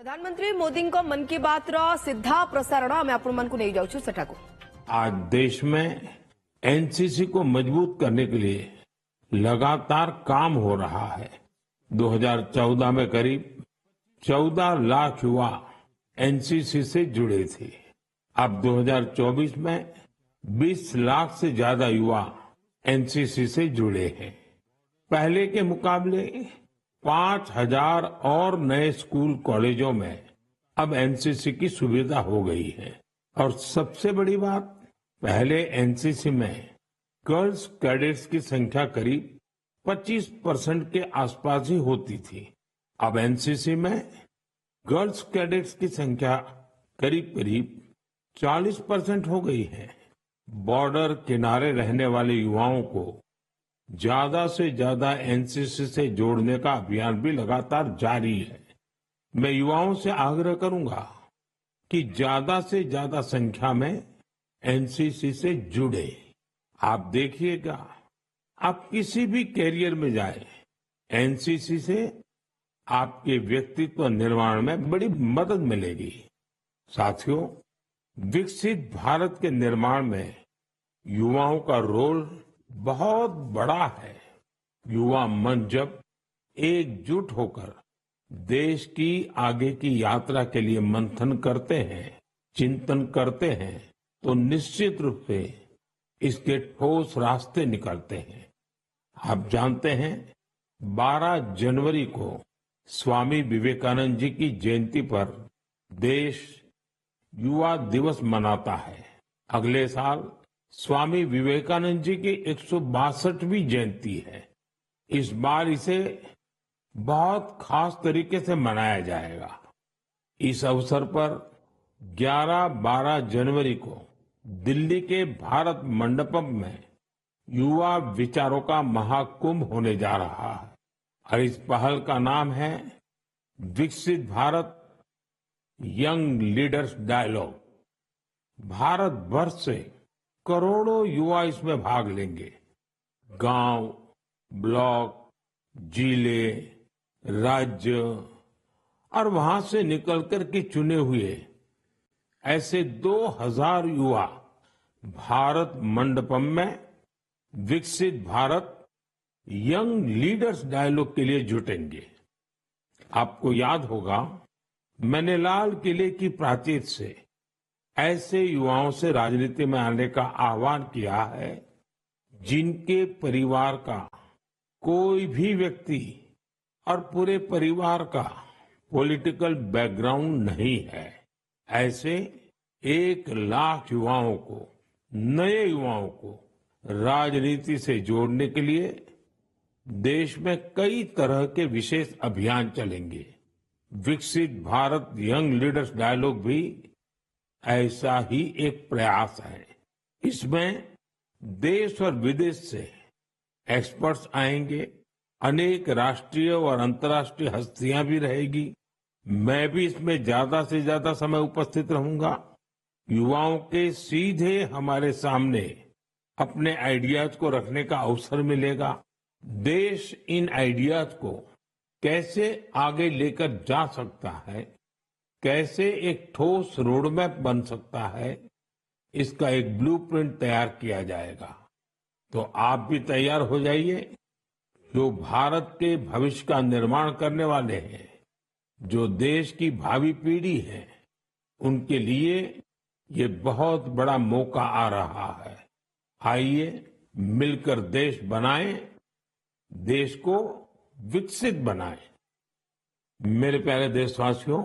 प्रधानमंत्री मोदी को मन की बात सीधा प्रसारण आम आपण मन को नहीं जाऊँ सेठा को। आज देश में एनसीसी को मजबूत करने के लिए लगातार काम हो रहा है। 2014 में करीब 14 लाख युवा एनसीसी से जुड़े थे। अब 2024 में 20 लाख से ज्यादा युवा एनसीसी से जुड़े हैं। पहले के मुकाबले 5,000 और नए स्कूल कॉलेजों में अब एनसीसी की सुविधा हो गई है। और सबसे बड़ी बात, पहले एनसीसी में गर्ल्स कैडेट्स की संख्या करीब 25% के आसपास ही होती थी। अब एनसीसी में गर्ल्स कैडेट्स की संख्या करीब करीब 40% हो गई है। बॉर्डर किनारे रहने वाले युवाओं को ज्यादा से ज्यादा एनसीसी से जोड़ने का अभियान भी लगातार जारी है। मैं युवाओं से आग्रह करूंगा कि ज्यादा से ज्यादा संख्या में एनसीसी से जुड़े। आप देखिएगा, आप किसी भी कैरियर में जाए, एनसीसी से आपके व्यक्तित्व निर्माण में बड़ी मदद मिलेगी। साथियों, विकसित भारत के निर्माण में युवाओं का रोल बहुत बड़ा है। युवा मन जब एकजुट होकर देश की आगे की यात्रा के लिए मंथन करते हैं, चिंतन करते हैं, तो निश्चित रूप से इसके ठोस रास्ते निकलते हैं। आप जानते हैं, 12 जनवरी को स्वामी विवेकानंद जी की जयंती पर देश युवा दिवस मनाता है। अगले साल स्वामी विवेकानंद जी की 162वीं जयंती है। इस बार इसे बहुत खास तरीके से मनाया जाएगा। इस अवसर पर 11-12 जनवरी को दिल्ली के भारत मंडपम में युवा विचारों का महाकुंभ होने जा रहा है। और इस पहल का नाम है Viksit Bharat young leaders dialogue. Bharat भर से करोड़ों युवा इसमें भाग लेंगे। गांव, ब्लॉक, जिले, राज्य और वहां से निकलकर के चुने हुए ऐसे 2000 युवा भारत मंडपम में विकसित भारत यंग लीडर्स डायलॉग के लिए जुटेंगे। आपको याद होगा, मैंने लाल किले की प्राचीर से ऐसे युवाओं से राजनीति में आने का आह्वान किया है जिनके परिवार का कोई भी व्यक्ति और पूरे परिवार का पॉलिटिकल बैकग्राउंड नहीं है। ऐसे 1 लाख युवाओं को, नए युवाओं को राजनीति से जोड़ने के लिए देश में कई तरह के विशेष अभियान चलेंगे। विकसित भारत यंग लीडर्स डायलॉग भी ऐसा ही एक प्रयास है। इसमें देश और विदेश से एक्सपर्ट्स आएंगे, अनेक राष्ट्रीय और अंतर्राष्ट्रीय हस्तियां भी रहेगी। मैं भी इसमें ज्यादा से ज्यादा समय उपस्थित रहूंगा। युवाओं के सीधे हमारे सामने अपने आइडियाज को रखने का अवसर मिलेगा। देश इन आइडियाज को कैसे आगे लेकर जा सकता है, कैसे एक ठोस रोडमैप बन सकता है, इसका एक ब्लूप्रिंट तैयार किया जाएगा। तो आप भी तैयार हो जाइए। जो भारत के भविष्य का निर्माण करने वाले हैं, जो देश की भावी पीढ़ी है, उनके लिए ये बहुत बड़ा मौका आ रहा है। आइए मिलकर देश बनाएं, देश को विकसित बनाएं। मेरे प्यारे देशवासियों,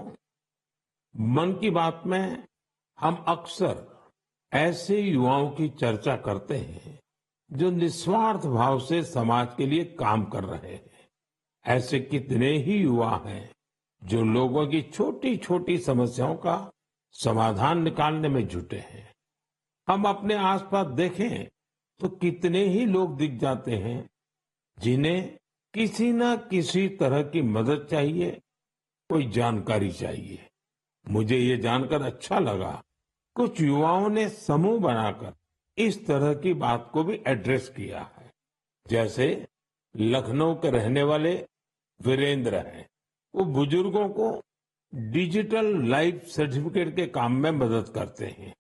मन की बात में हम अक्सर ऐसे युवाओं की चर्चा करते हैं जो निस्वार्थ भाव से समाज के लिए काम कर रहे हैं। ऐसे कितने ही युवा हैं जो लोगों की छोटी छोटी समस्याओं का समाधान निकालने में जुटे हैं। हम अपने आसपास देखें तो कितने ही लोग दिख जाते हैं जिन्हें किसी न किसी तरह की मदद चाहिए, कोई जानकारी चाहिए। मुझे ये जानकर अच्छा लगा, कुछ युवाओं ने समूह बनाकर इस तरह की बात को भी एड्रेस किया है। जैसे लखनऊ के रहने वाले वीरेंद्र हैं, वो बुजुर्गों को डिजिटल लाइफ सर्टिफिकेट के काम में मदद करते हैं।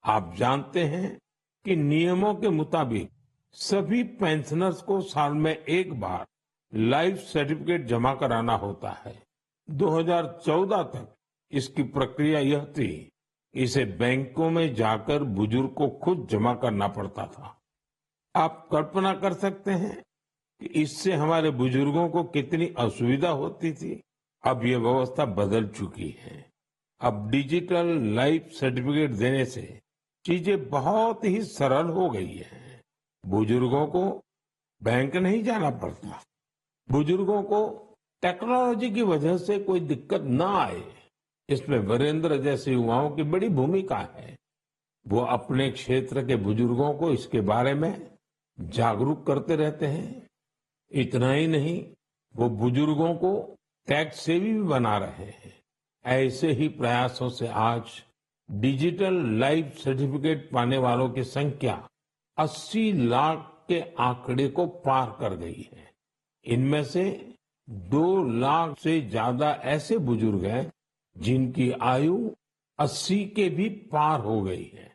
आप जानते हैं कि नियमों के मुताबिक सभी पेंशनर्स को साल में एक बार लाइफ सर्टिफिकेट जमा कराना होता है। 2014 तक इसकी प्रक्रिया यह थी, इसे बैंकों में जाकर बुजुर्ग को खुद जमा करना पड़ता था। आप कल्पना कर सकते हैं कि इससे हमारे बुजुर्गों को कितनी असुविधा होती थी। अब ये व्यवस्था बदल चुकी है। अब डिजिटल लाइफ सर्टिफिकेट देने से चीजें बहुत ही सरल हो गई हैं। बुजुर्गों को बैंक नहीं जाना पड़ता। बुजुर्गों को टेक्नोलॉजी की वजह से कोई दिक्कत ना आए, इसमें वीरेंद्र जैसे युवाओं की बड़ी भूमिका है। वो अपने क्षेत्र के बुजुर्गों को इसके बारे में जागरूक करते रहते हैं। इतना ही नहीं, वो बुजुर्गों को टैक्स सेवी भी बना रहे हैं। ऐसे ही प्रयासों से आज डिजिटल लाइफ सर्टिफिकेट पाने वालों की संख्या 80 लाख के आंकड़े को पार कर गई है। इनमें से 2 लाख से ज्यादा ऐसे बुजुर्ग हैं जिनकी आयु 80 के भी पार हो गई है।